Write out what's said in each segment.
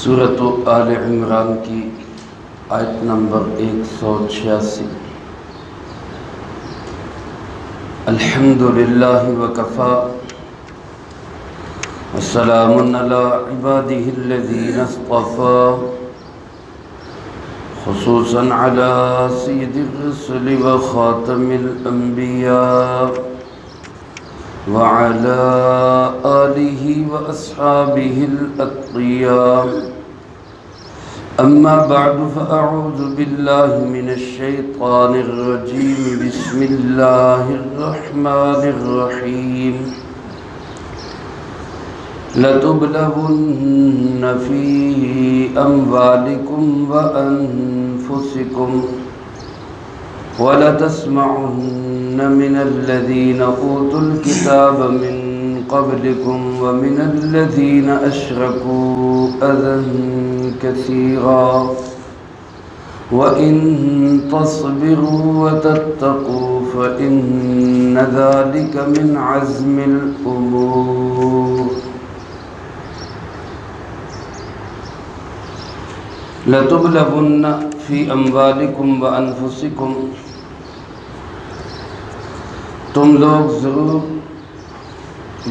سورۃ آل عمران کی آیت نمبر 186۔ الحمد للہ وکفی وسلام علی عبادہ الذین اصطفی خصوصا علی سید الرسل وخاتم الانبیاء وعلى آلہ وأصحابہ الأتقیاء اما بعد فأعوذ باللہ من الشیطان الرجیم بسم اللہ الرحمن الرحیم لَتُبْلَوُنَّ فِي أَمْوَالِكُمْ وَأَنفُسِكُمْ وَلَتَسْمَعُنَّ مِنَ الَّذِينَ أُوتُوا الْكِتَابَ مِنْ قَبْلِكُمْ وَمِنَ الَّذِينَ أَشْرَكُوا أَذًى كَثِيرًا وَإِن تَصْبِرُوا وَتَتَّقُوا فَإِنَّ ذَلِكَ مِنْ عَزْمِ الْأُمُورِ لَتُبْلَوُنَّ فِي أَمْوَالِكُمْ وَأَنفُسِكُمْ تم لوگ ضرور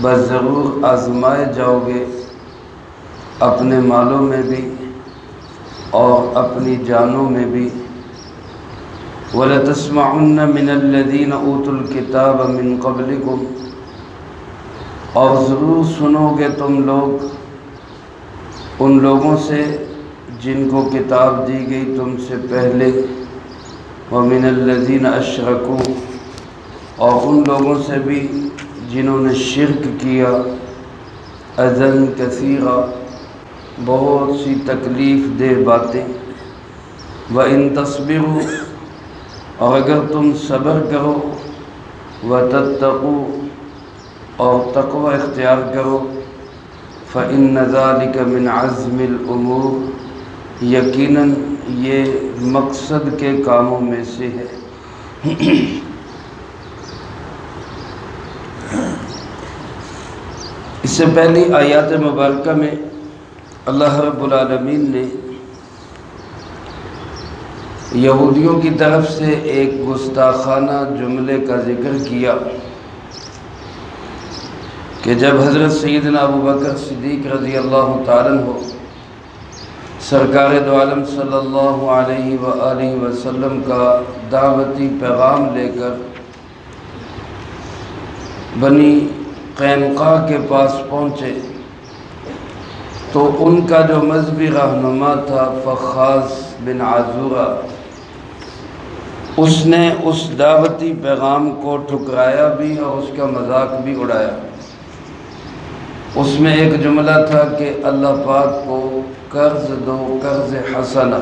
بضرور آزمائے جاؤ گے اپنے مالوں میں بھی اور اپنی جانوں میں بھی وَلَتَسْمَعُنَّ مِنَ الَّذِينَ أُوتُوا الْكِتَابَ مِنْ قَبْلِكُمْ اور ضرور سنو گے تم لوگ ان لوگوں سے جن کو کتاب دی گئی تم سے پہلے وَمِنَ الَّذِينَ أَشْرَكُوا اور ان لوگوں سے بھی جنہوں نے شرک کیا اذًا کثیرا بہت سی تکلیف دہ باتیں وَإِن تَصْبِرُوا اور اگر تم صبر کرو وَتَتَّقُوا اور تقوی اختیار کرو فَإِنَّ ذَلِكَ مِنْ عَزْمِ الْأُمُورِ یقیناً یہ مقصد کے کاموں میں سے ہے۔ اس سے پہلی آیات مبارکہ میں اللہ رب العالمین نے یہودیوں کی طرف سے ایک گستاخانہ جملے کا ذکر کیا کہ جب حضرت سیدنا ابوبکر صدیق رضی اللہ تعالیٰ عنہ سرکار دو عالم صلی اللہ علیہ وآلہ وسلم کا دعوتی پیغام لے کر بنی قینقاع کے پاس پہنچے تو ان کا جو مذہبی رہنما تھا فخاذ بن عزورہ اس نے اس دعوتی پیغام کو ٹھکرایا بھی اور اس کا مذاق بھی اڑایا۔ اس میں ایک جملہ تھا کہ اللہ پاک کو قرض دو قرض حسنہ۔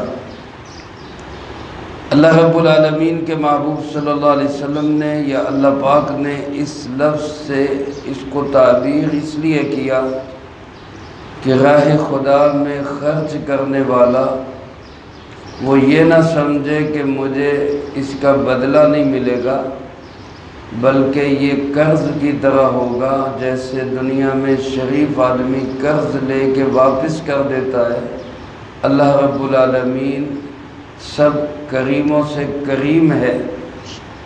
اللہ رب العالمین کے محبوب صلی اللہ علیہ وسلم نے یا اللہ پاک نے اس لفظ سے اس کو تعبیر اس لیے کیا کہ راہ خدا میں خرچ کرنے والا وہ یہ نہ سمجھے کہ مجھے اس کا بدلہ نہیں ملے گا بلکہ یہ قرض کی طرح ہوگا جیسے دنیا میں شریف آدمی قرض لے کے واپس کر دیتا ہے۔ اللہ رب العالمین سب کریموں سے کریم ہے،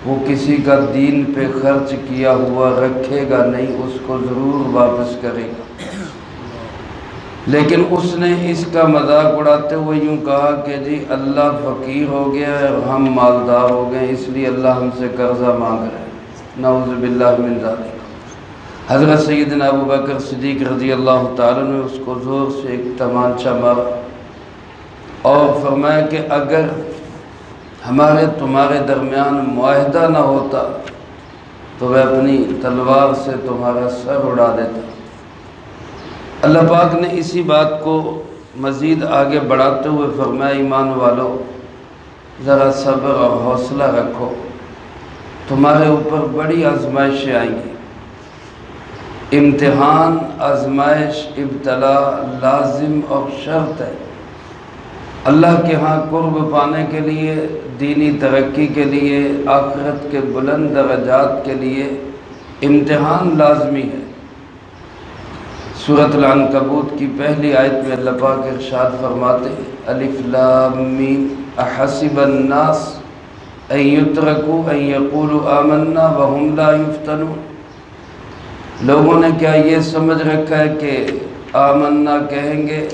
وہ کسی کا دین پہ خرچ کیا ہوا رکھے گا نہیں، اس کو ضرور واپس کرے گا۔ لیکن اس نے اس کا مذاق اڑاتے ہوئے یوں کہا کہ جی اللہ فقیر ہو گیا ہے اور ہم مالدار ہو گئے اس لیے اللہ ہم سے قرضہ مانگ رہے ہیں، نعوذ باللہ من ذالک۔ حضرت سیدنا ابوبکر صدیق رضی اللہ تعالیٰ نے اس کو زور سے ایک تمانچہ مارا اور فرمایا کہ اگر ہمارے تمہارے درمیان معاہدہ نہ ہوتا تو میں اپنی تلوار سے تمہارا سر اڑا دیتا۔ اللہ پاک نے اسی بات کو مزید آگے بڑھاتے ہوئے فرمایا ایمان والو ذرا صبر اور حوصلہ رکھو، تمہارے اوپر بڑی آزمائشیں آئیں گی۔ امتحان، آزمائش، ابتلا لازم اور شرط ہے۔ اللہ کے ہاں قرب پانے کے لیے، دینی ترقی کے لیے، آخرت کے بلند درجات کے لیے امتحان لازمی ہے۔ سورۃ العنکبوت کی پہلی آیت میں اللہ پاک ارشاد فرماتے ہیں الف لام میم احسب الناس ان یترکوا ان یقولوا آمنا وهم لا یفتنون۔ لوگوں نے کیا یہ سمجھ رکھا ہے کہ آمنا کہیں گے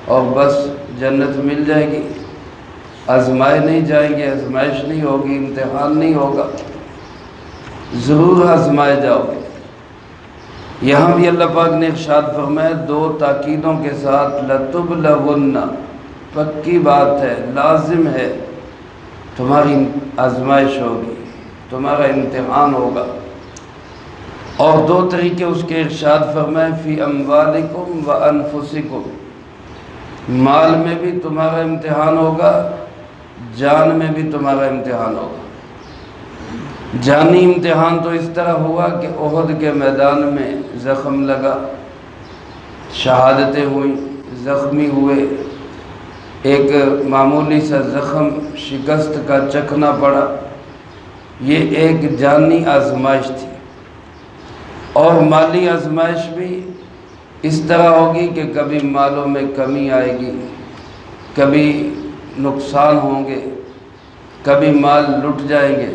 اور بس جنت مل جائے گی، آزمائے نہیں جائیں گے، آزمائش نہیں ہوگی، امتحان نہیں ہوگا، ضرور آزمائے جاؤ گے۔ یہاں بھی اللہ پاک نے ارشاد فرمایا دو تاکیدوں کے ساتھ لَتُبْلَوُنَّ، پکی بات ہے، لازم ہے، تمہاری آزمائش ہوگی، تمہارا امتحان ہوگا۔ اور دو طریقے اس کے ارشاد فرمائے فی اموالکم و انفسکم، مال میں بھی تمہارا امتحان ہوگا، جان میں بھی تمہارا امتحان ہوگا۔ جانی امتحان تو اس طرح ہوا کہ احد کے میدان میں زخم لگا، شہادتیں ہوئیں، زخمی ہوئے، ایک معمولی سا زخم شکست کا چکھنا پڑا، یہ ایک جانی آزمائش تھی۔ اور مالی آزمائش بھی اس طرح ہوگی کہ کبھی مالوں میں کمی آئے گی، کبھی نقصان ہوں گے، کبھی مال لٹ جائیں گے۔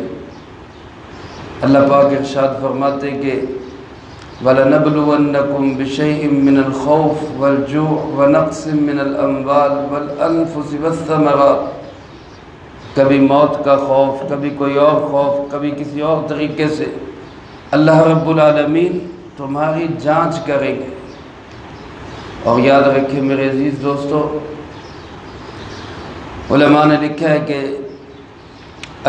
اللہ پاک ارشاد فرماتے کہ وَلَنَبْلُوَنَّكُمْ بِشَيْءٍ مِّنَ الْخَوْفِ وَالْجُوعِ وَنَقْصٍ مِّنَ الْأَمْوَالِ وَالْأَنفُسِ وَالثَّمَرَاتِ، کبھی موت کا خوف، کبھی کوئی اور خوف، کبھی کسی اور طریقے سے اللہ رب العالمین تمہاری جانچ کریں گے۔ اور یاد رکھیں میرے عزیز دوستو، علماء نے لکھا ہے کہ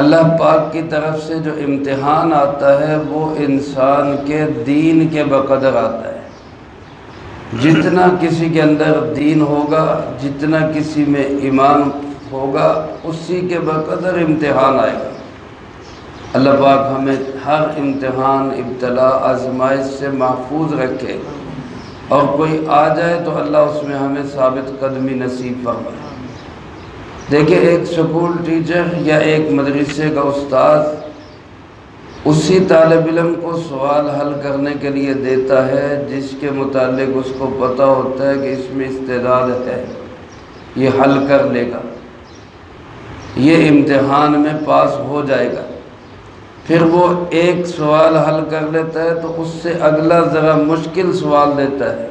اللہ پاک کی طرف سے جو امتحان آتا ہے وہ انسان کے دین کے بقدر آتا ہے۔ جتنا کسی کے اندر دین ہوگا، جتنا کسی میں ایمان ہوگا، اسی کے بقدر امتحان آئے گا۔ اللہ پاک ہمیں ہر امتحان، ابتلا، آزمائش سے محفوظ رکھے، اور کوئی آ جائے تو اللہ اس میں ہمیں ثابت قدمی نصیب فرمائے۔ دیکھیں ایک سکول ٹیچر یا ایک مدرسے کا استاد اسی طالب علم کو سوال حل کرنے کے لیے دیتا ہے جس کے متعلق اس کو پتہ ہوتا ہے کہ اس میں استعداد ہے، یہ حل کر لے گا، یہ امتحان میں پاس ہو جائے گا۔ پھر وہ ایک سوال حل کر لیتا ہے تو اس سے اگلا ذرا مشکل سوال دیتا ہے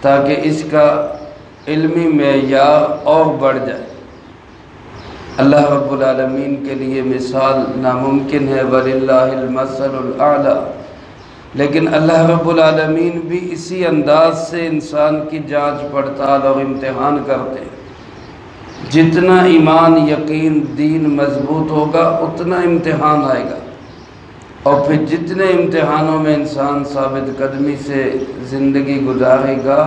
تاکہ اس کا علمی معیار اور بڑھ جائے۔ اللہ رب العالمین کے لیے مثال ناممکن ہے، وَلِلَّهِ الْمَثَلُ الْأَعْلَى، لیکن اللہ رب العالمین بھی اسی انداز سے انسان کی جانچ پڑتال اور امتحان کرتے ہیں۔ جتنا ایمان، یقین، دین مضبوط ہوگا اتنا امتحان آئے گا، اور پھر جتنے امتحانوں میں انسان ثابت قدمی سے زندگی گزارے گا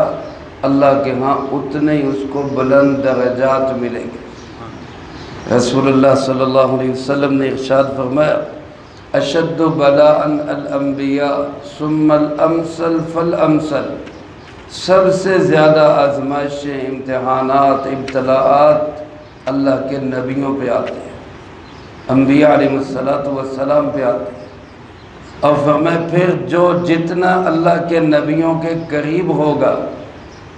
اللہ کے ہاں اتنے ہی اس کو بلند درجات ملیں گے۔ رسول اللہ صلی اللہ علیہ وسلم نے ارشاد فرمایا اشد بلاء الانبیاء ثم الامثل فالامثل، سب سے زیادہ آزمائشیں، امتحانات، ابتلاءات اللہ کے نبیوں پہ آتے ہیں، انبیاء علیہ السلام پہ آتے ہیں۔ اور فرمایا پھر جو جتنا اللہ کے نبیوں کے قریب ہوگا،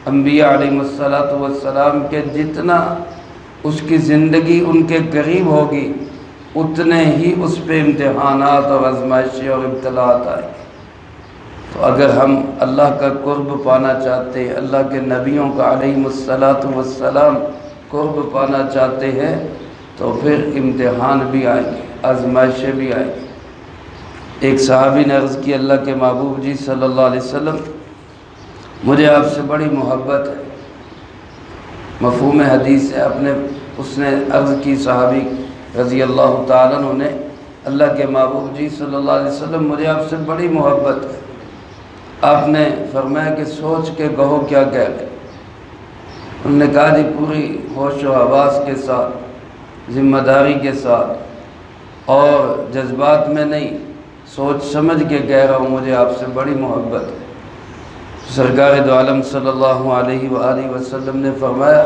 انبیاء علیہ السلام کے جتنا اس کی زندگی ان کے قریب ہوگی اتنے ہی اس پہ امتحانات اور آزمائشیں اور ابتلاءات آئیں گے۔ تو اگر ہم اللہ کا قرب پانا چاہتے ہیں، اللہ کے نبیوں کا علیہ السلام قرب پانا چاہتے ہیں، تو پھر امتحان بھی آئیں گے، آزمائشیں بھی آئیں گی۔ ایک صحابی نے عرض کی اللہ کے محبوب جی صلی اللہ علیہ وسلم، مجھے آپ سے بڑی محبت ہے، مفہوم حدیث ہے۔ اس نے عرض کی صحابی رضی اللہ تعالیٰ عنہ نے، اللہ کے محبوب جی صلی اللہ علیہ وسلم مجھے آپ سے بڑی محبت ہے۔ آپ نے فرمایا کہ سوچ کے کہو کیا کہہ گئے۔ انہوں نے کہا جی پوری ہوش و حواس کے ساتھ، ذمہ داری کے ساتھ اور جذبات میں نہیں، سوچ سمجھ کے کہہ رہا ہوں، مجھے آپ سے بڑی محبت ہے۔ سرکار دو عالم صلی اللہ علیہ وآلہ وسلم نے فرمایا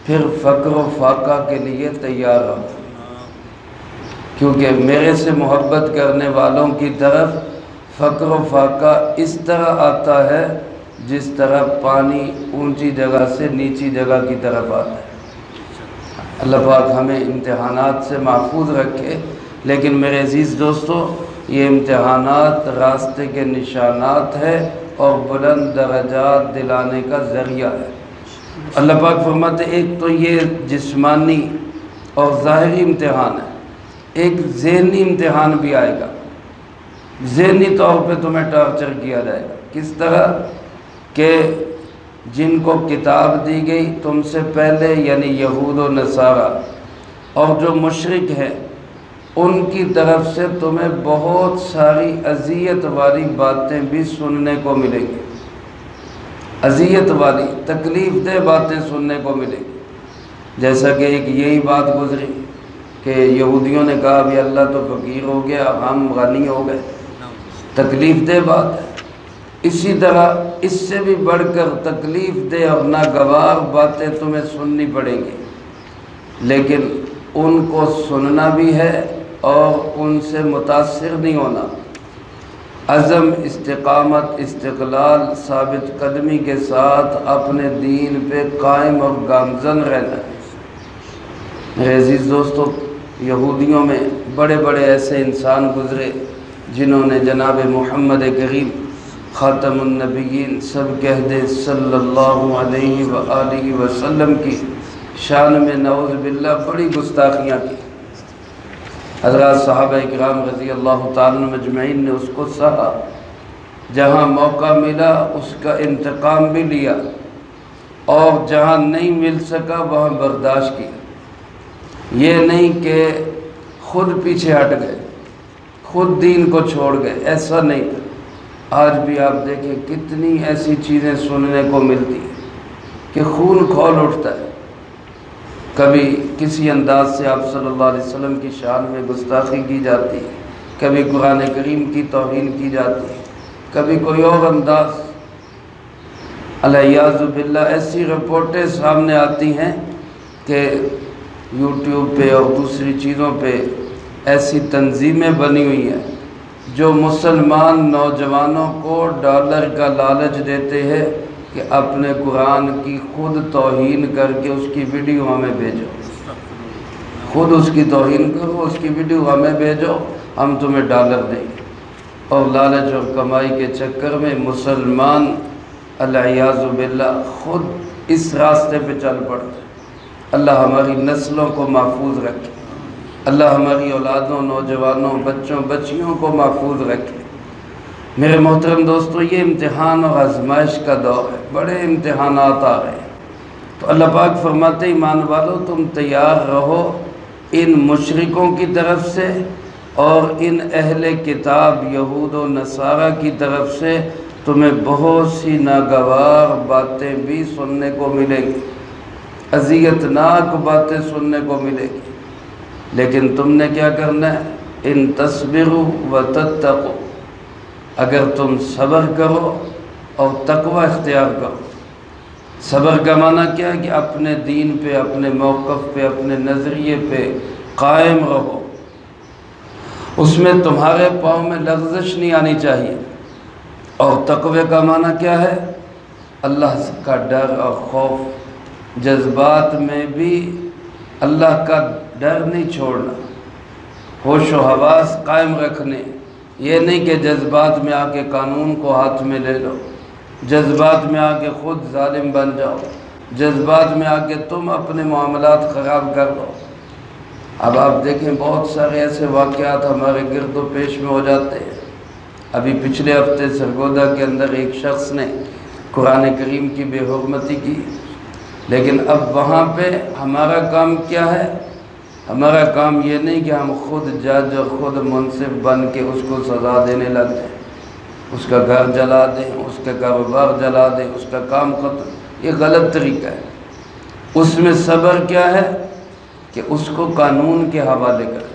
پھر فقر و فاقہ کے لیے تیار رہو، کیونکہ میرے سے محبت کرنے والوں کی طرف فقر و فاقہ اس طرح آتا ہے جس طرح پانی اونچی جگہ سے نیچی جگہ کی طرف آتا ہے۔ اللہ پاک ہمیں امتحانات سے محفوظ رکھے، لیکن میرے عزیز دوستو، یہ امتحانات راستے کے نشانات ہے اور بلند درجات دلانے کا ذریعہ ہے۔ اللہ پاک فرماتے ایک تو یہ جسمانی اور ظاہری امتحان ہے، ایک ذہنی امتحان بھی آئے گا۔ ذہنی طور پہ تمہیں ٹارچر کیا جائے گا۔ کس طرح کہ جن کو کتاب دی گئی تم سے پہلے، یعنی یہود و نصارہ، اور جو مشرک ہیں ان کی طرف سے تمہیں بہت ساری اذیت والی باتیں بھی سننے کو ملیں گی۔ اذیت والی تکلیف دہ باتیں سننے کو ملیں گی۔ جیسا کہ ایک یہی بات گزری کہ یہودیوں نے کہا بھی اللہ تو فقیر ہو گیا، ہم غنی ہو گئے، تکلیف دہ بات ہے۔ اسی طرح اس سے بھی بڑھ کر تکلیف دہ اور ناگوار باتیں تمہیں سننی پڑیں گی، لیکن ان کو سننا بھی ہے اور ان سے متاثر نہیں ہونا۔ عزم، استقامت، استقلال، ثابت قدمی کے ساتھ اپنے دین پہ قائم اور گامزن رہنا ہے۔ میرے عزیز دوستو، یہودیوں میں بڑے بڑے ایسے انسان گزرے جنہوں نے جناب محمد کریم خاتم النبیین سب کہہ دیں صلی اللہ علیہ وآلہ وسلم کی شان میں نعوذ باللہ بڑی گستاخیاں کی۔ حضرات صحابہ اکرام رضی اللہ تعالیٰ مجمعین نے اس کو سہا، جہاں موقع ملا اس کا انتقام بھی لیا، اور جہاں نہیں مل سکا وہاں برداشت کی۔ یہ نہیں کہ خود پیچھے ہٹ گئے، خود دین کو چھوڑ گئے، ایسا نہیں۔ آج بھی آپ دیکھیں کتنی ایسی چیزیں سننے کو ملتی ہیں کہ خون کھول اٹھتا ہے۔ کبھی کسی انداز سے آپ صلی اللہ علیہ وسلم کی شان میں گستاخی کی جاتی ہے، کبھی قرآن کریم کی توہین کی جاتی ہے، کبھی کوئی اور انداز۔ الیاذ باللہ ایسی رپورٹیں سامنے آتی ہیں کہ یوٹیوب پہ اور دوسری چیزوں پہ ایسی تنظیمیں بنی ہوئی ہیں جو مسلمان نوجوانوں کو ڈالر کا لالچ دیتے ہیں کہ اپنے قرآن کی خود توہین کر کے اس کی ویڈیو ہمیں بھیجو، خود اس کی توہین کرو، اس کی ویڈیو ہمیں بھیجو، ہم تمہیں ڈالر دیں گے۔ اور لالچ اور کمائی کے چکر میں مسلمان الیاذ باللہ خود اس راستے پہ چل پڑتے۔ اللہ ہماری نسلوں کو محفوظ رکھے، اللہ ہماری اولادوں، نوجوانوں، بچوں، بچیوں کو محفوظ رکھے۔ میرے محترم دوستو، یہ امتحان اور آزمائش کا دور ہے، بڑے امتحانات آ رہے ہیں۔ تو اللہ پاک فرماتے ایمان والو تم تیار رہو ان مشرکوں کی طرف سے اور ان اہل کتاب یہود و نصارہ کی طرف سے تمہیں بہت سی ناگوار باتیں بھی سننے کو ملیں گی، اذیت ناک باتیں سننے کو ملیں گی، لیکن تم نے کیا کرنا ہے؟ ان تصبروا وتتقوا، اگر تم صبر کرو اور تقوی اختیار کرو۔ صبر کا معنی کیا ہے کہ اپنے دین پہ، اپنے موقف پہ، اپنے نظریے پہ قائم رہو، اس میں تمہارے پاؤں میں لغزش نہیں آنی چاہیے۔ اور تقوی کا معنی کیا ہے؟ اللہ کا ڈر اور خوف، جذبات میں بھی اللہ کا ڈر نہیں چھوڑنا، ہوش و حواس قائم رکھنے۔ یہ نہیں کہ جذبات میں آ کے قانون کو ہاتھ میں لے لو، جذبات میں آ کے خود ظالم بن جاؤ، جذبات میں آ کے تم اپنے معاملات خراب کر دو۔ اب آپ دیکھیں بہت سارے ایسے واقعات ہمارے گرد و پیش میں ہو جاتے ہیں۔ ابھی پچھلے ہفتے سرگودا کے اندر ایک شخص نے قرآن کریم کی بے حرمتی کی، لیکن اب وہاں پہ ہمارا کام کیا ہے؟ ہمارا کام یہ نہیں کہ ہم خود جج اور خود منصف بن کے اس کو سزا دینے لگ جائیں، اس کا گھر جلا دیں، اس کا کاروبار جلا دیں، اس کا کام ختم۔ یہ غلط طریقہ ہے۔ اس میں صبر کیا ہے کہ اس کو قانون کے حوالے کریں،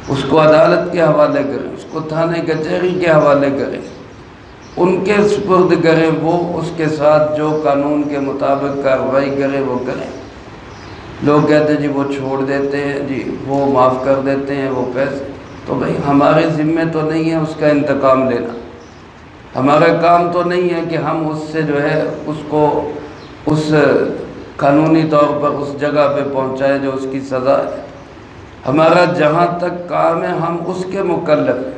اس کو عدالت کے حوالے کریں، اس کو تھانے کچہری کے حوالے کریں، ان کے سپرد کریں، وہ اس کے ساتھ جو قانون کے مطابق کارروائی کرے وہ کریں۔ لوگ کہتے ہیں جی وہ چھوڑ دیتے ہیں، جی وہ معاف کر دیتے ہیں، وہ پیسے، تو بھائی ہمارے ذمے تو نہیں ہے اس کا انتقام لینا۔ ہمارا کام تو نہیں ہے کہ ہم اس سے جو ہے اس کو اس قانونی طور پر اس جگہ پہ پہنچائیں جو اس کی سزا ہے۔ ہمارا جہاں تک کام ہے ہم اس کے مکلف ہیں۔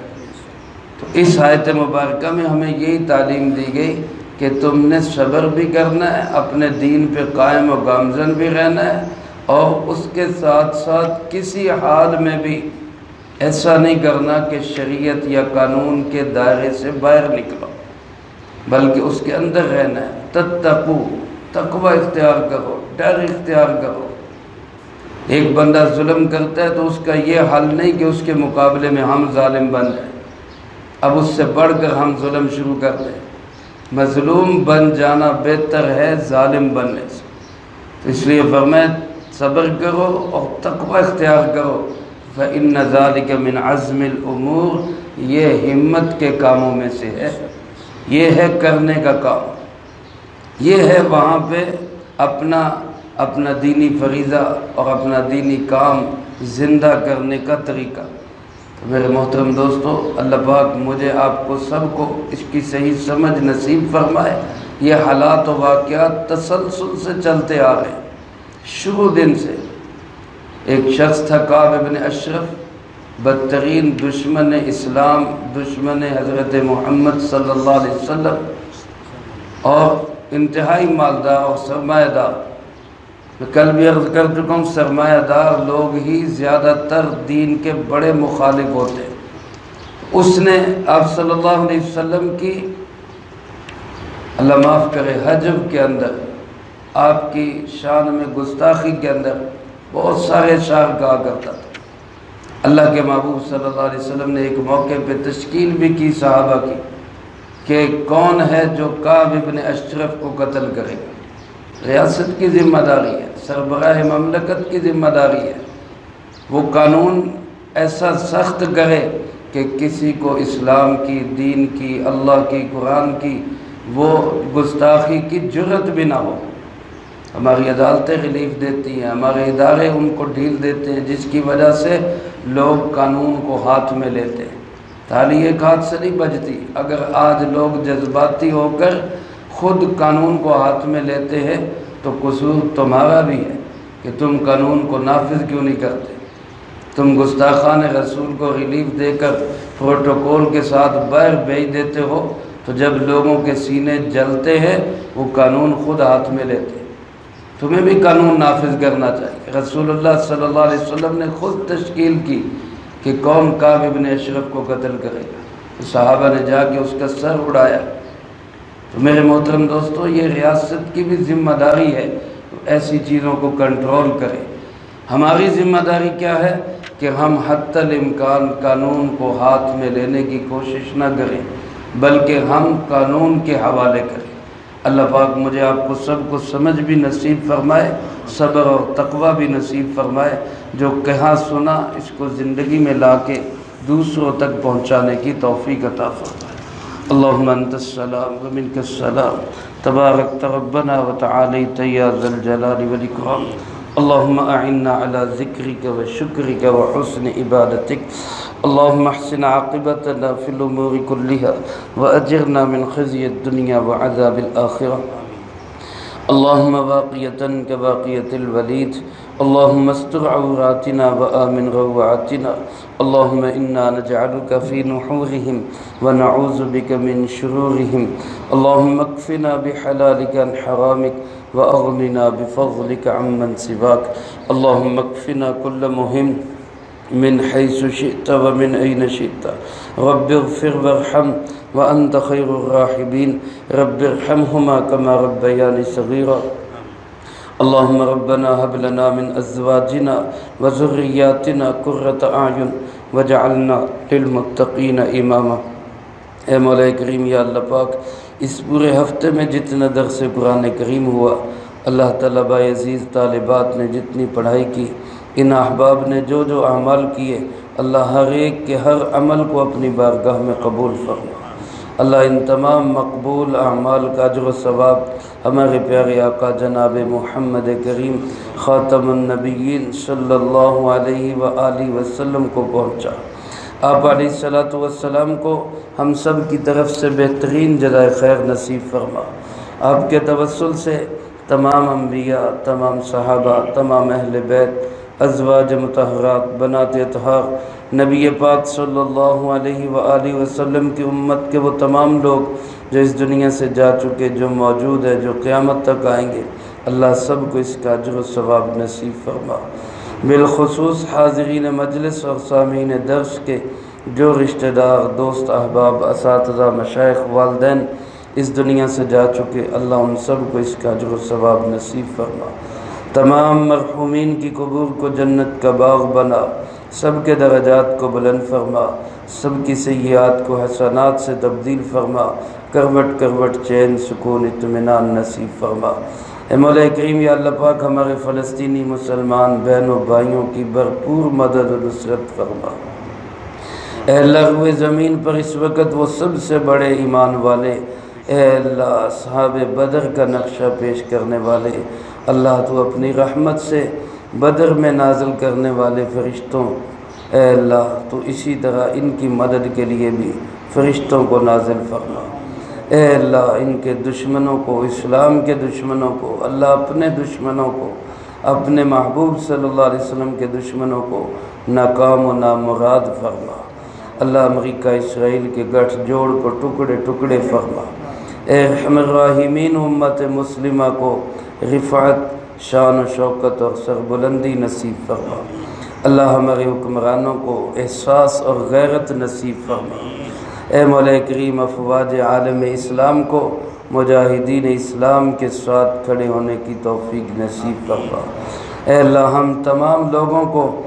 تو اس آیت مبارکہ میں ہمیں یہی تعلیم دی گئی کہ تم نے صبر بھی کرنا ہے، اپنے دین پہ قائم و گامزن بھی رہنا ہے، اور اس کے ساتھ ساتھ کسی حال میں بھی ایسا نہیں کرنا کہ شریعت یا قانون کے دائرے سے باہر نکلو، بلکہ اس کے اندر رہنا ہے۔ تتقو، تقوی اختیار کرو، ڈر اختیار کرو۔ ایک بندہ ظلم کرتا ہے تو اس کا یہ حل نہیں کہ اس کے مقابلے میں ہم ظالم بن جائیں، اب اس سے بڑھ کر ہم ظلم شروع کر دیں۔ مظلوم بن جانا بہتر ہے ظالم بننے سے۔ تو اس لیے فرمایا صبر کرو اور تقوی اختیار کرو۔ فَإِنَّ ذَلِكَ مِنْ عَزْمِ الْأُمُورِ، یہ ہمت کے کاموں میں سے ہے، یہ ہے کرنے کا کام، یہ ہے وہاں پہ اپنا دینی فریضہ اور اپنا دینی کام زندہ کرنے کا طریقہ۔ تو میرے محترم دوستو، اللہ پاک مجھے آپ کو سب کو اس کی صحیح سمجھ نصیب فرمائے۔ یہ حالات و واقعات تسلسل سے چلتے آ رہے ہیں شروع دن سے۔ ایک شخص تھا کعب بن اشرف، بدترین دشمن اسلام، دشمن حضرت محمد صلی اللہ علیہ وسلم، اور انتہائی مالدار اور سرمایہ دار۔ میں کل بھی عرض کر چکا ہوں، سرمایہ دار لوگ ہی زیادہ تر دین کے بڑے مخالف ہوتے ہیں۔ اس نے آپ صلی اللہ علیہ وسلم کی، اللہ معاف کرے، حجب کے اندر، آپ کی شان میں گستاخی کے اندر بہت سارے اشعار کہا کرتا تھا۔ اللہ کے محبوب صلی اللہ علیہ وسلم نے ایک موقع پہ تشکیل بھی کی صحابہ کی کہ کون ہے جو کعب بن اشرف کو قتل کرے گا۔ ریاست کی ذمہ داری ہے، سربراہ مملکت کی ذمہ داری ہے، وہ قانون ایسا سخت کرے کہ کسی کو اسلام کی، دین کی، اللہ کی، قرآن کی وہ گستاخی کی جرت بھی نہ ہو۔ ہماری عدالتیں ریلیف دیتی ہیں، ہمارے ادارے ان کو ڈھیل دیتے ہیں، جس کی وجہ سے لوگ قانون کو ہاتھ میں لیتے ہیں۔ تالی ایک ہاتھ سے نہیں بجتی۔ اگر آج لوگ جذباتی ہو کر خود قانون کو ہاتھ میں لیتے ہیں تو قصور تمہارا بھی ہے کہ تم قانون کو نافذ کیوں نہیں کرتے۔ تم گستاخان رسول کو ریلیف دے کر پروٹوکول کے ساتھ باہر بھیج دیتے ہو، تو جب لوگوں کے سینے جلتے ہیں وہ قانون خود ہاتھ میں لیتے ہیں۔ تمہیں بھی قانون نافذ کرنا چاہیے۔ رسول اللہ صلی اللہ علیہ وسلم نے خود تشکیل کی کہ کون کعب بن اشرف کو قتل کرے گا، تو صحابہ نے جا کے اس کا سر اڑایا۔ تو میرے محترم دوستو، یہ ریاست کی بھی ذمہ داری ہے ایسی چیزوں کو کنٹرول کرے۔ ہماری ذمہ داری کیا ہے کہ ہم حتی الامکان قانون کو ہاتھ میں لینے کی کوشش نہ کریں، بلکہ ہم قانون کے حوالے کریں۔ اللہ پاک مجھے آپ کو سب کو سمجھ بھی نصیب فرمائے، صبر اور تقوی بھی نصیب فرمائے، جو کہا سنا اس کو زندگی میں لا کے دوسروں تک پہنچانے کی توفیق عطا فرمائے۔ اللہم انت السلام ومنک السلام، تبارکت ربنا وتعالیت یا ذا الجلال والاکرام۔ اللہم اعنا علی ذکرک وشکرک وحسن عبادتک۔ اللہم احسن عاقبتنا فی الامور کلہا واجرنا من خزی الدنیا وعذاب الآخرہ۔ اللہم واقیتا کواقیت الولید، اللہم استر عوراتنا وآمن روعاتنا۔ اللہم انا نجعلک فی نحورہم ونعوذ بک من شرورہم۔ اللہم اکفنا بحلالک عن حرامک واغننا بفضلک عمن سواک۔ اللہم اکفنا کل مہم من حیث شئت ومن این شئت۔ رب اغفر وارحم وانت خیر الراحمین۔ رب ارحمہما کما ربیانی صغیرا۔ اللہم ربنا هب لنا من ازواجنا وذریاتنا قرۃ اعین واجعلنا للمتقین اماما۔ اے مولا کریم، یا اللہ پاک، اس پورے ہفتے میں جتنا درس قرآن کریم ہوا، اللہ طلبہ عزیز طالبات نے جتنی پڑھائی کی، ان احباب نے جو جو اعمال کیے، اللہ ہر ایک کے ہر عمل کو اپنی بارگاہ میں قبول فرما۔ اللہ ان تمام مقبول اعمال کا اجر و ثواب ہمارے پیارے آقا جناب محمد کریم خاتم النبیین صلی اللہ علیہ وآلہ وسلم کو پہنچا۔ آپ علیہ الصلوۃ والسلام کو ہم سب کی طرف سے بہترین جزائے خیر نصیب فرما۔ آپ کے توسل سے تمام انبیاء، تمام صحابہ، تمام اہل بیت، ازواج مطہرات، بنات اطہار، نبی پاک صلی اللہ علیہ وآلہ وسلم کی امت کے وہ تمام لوگ جو اس دنیا سے جا چکے، جو موجود ہے، جو قیامت تک آئیں گے، اللہ سب کو اس کا اجر و ثواب نصیب فرما۔ بالخصوص حاضرین مجلس اور سامعین درس کے جو رشتہ دار، دوست، احباب، اساتذہ، مشائخ، والدین اس دنیا سے جا چکے، اللہ ان سب کو اس کا اجر و ثواب نصیب فرما۔ تمام مرحومین کی قبور کو جنت کا باغ بنا، سب کے درجات کو بلند فرما، سب کی سیئات کو حسنات سے تبدیل فرما، کروٹ کروٹ چین، سکون، اطمینان نصیب فرما۔ اے مولا کریم، یا اللہ پاک ہمارے فلسطینی مسلمان بہنوں بھائیوں کی بھرپور مدد و نصرت فرما۔ اے اللہ، روئے زمین پر اس وقت وہ سب سے بڑے ایمان والے، اے اللہ اصحاب بدر کا نقشہ پیش کرنے والے، اللہ تو اپنی رحمت سے بدر میں نازل کرنے والے فرشتوں، اے اللہ تو اسی طرح ان کی مدد کے لیے بھی فرشتوں کو نازل فرما۔ اے اللہ ان کے دشمنوں کو، اسلام کے دشمنوں کو، اللہ اپنے دشمنوں کو، اپنے محبوب صلی اللہ علیہ وسلم کے دشمنوں کو ناکام و نامراد فرما۔ اللہ امریکہ اسرائیل کے گٹھ جوڑ کو ٹکڑے ٹکڑے فرما۔ اے ارحم الراحمین، امت مسلمہ کو رفعت، شان و شوکت اور سربلندی نصیب فرما۔ اللہ ہمارے حکمرانوں کو احساس اور غیرت نصیب فرما۔ اے مولا کریم، افواج عالم اسلام کو مجاہدین اسلام کے ساتھ کھڑے ہونے کی توفیق نصیب فرما۔ اے اللہ ہم تمام لوگوں کو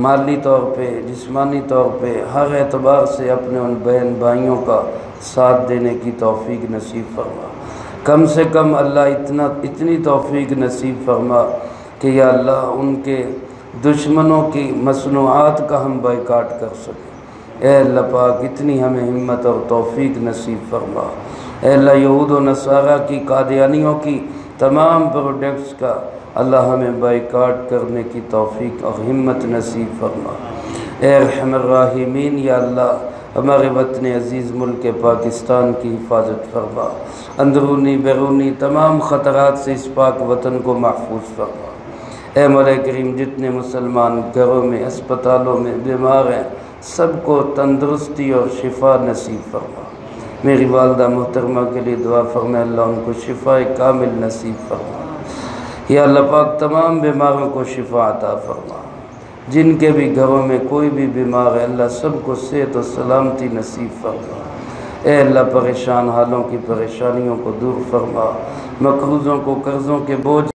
مالی طور پہ، جسمانی طور پہ، ہر اعتبار سے اپنے ان بہن بھائیوں کا ساتھ دینے کی توفیق نصیب فرما۔ کم سے کم اللہ اتنی توفیق نصیب فرما کہ یا اللہ ان کے دشمنوں کی مصنوعات کا ہم بائیکاٹ کر سکیں۔ اے اللہ پاک اتنی ہمیں ہمت اور توفیق نصیب فرما۔ اے اللہ یہود و نصارہ کی، قادیانیوں کی تمام پروڈکٹس کا اللہ ہمیں بائیکاٹ کرنے کی توفیق اور ہمت نصیب فرما۔ اے ارحم الراحمین، یا اللہ ہمارے وطن عزیز ملک پاکستان کی حفاظت فرما، اندرونی بیرونی تمام خطرات سے اس پاک وطن کو محفوظ فرما۔ اے مولا کریم، جتنے مسلمان گھروں میں، اسپتالوں میں بیمار ہیں، سب کو تندرستی اور شفا نصیب فرما۔ میری والدہ محترمہ کے لیے دعا فرما، اللہ ان کو شفا کامل نصیب فرما۔ یا اللہ پاک تمام بیماروں کو شفا عطا فرما، جن کے بھی گھروں میں کوئی بھی بیمار ہے، اللہ سب کو صحت و سلامتی نصیب فرما۔ اے اللہ پریشان حالوں کی پریشانیوں کو دور فرما، مقروضوں کو قرضوں کے بوجھ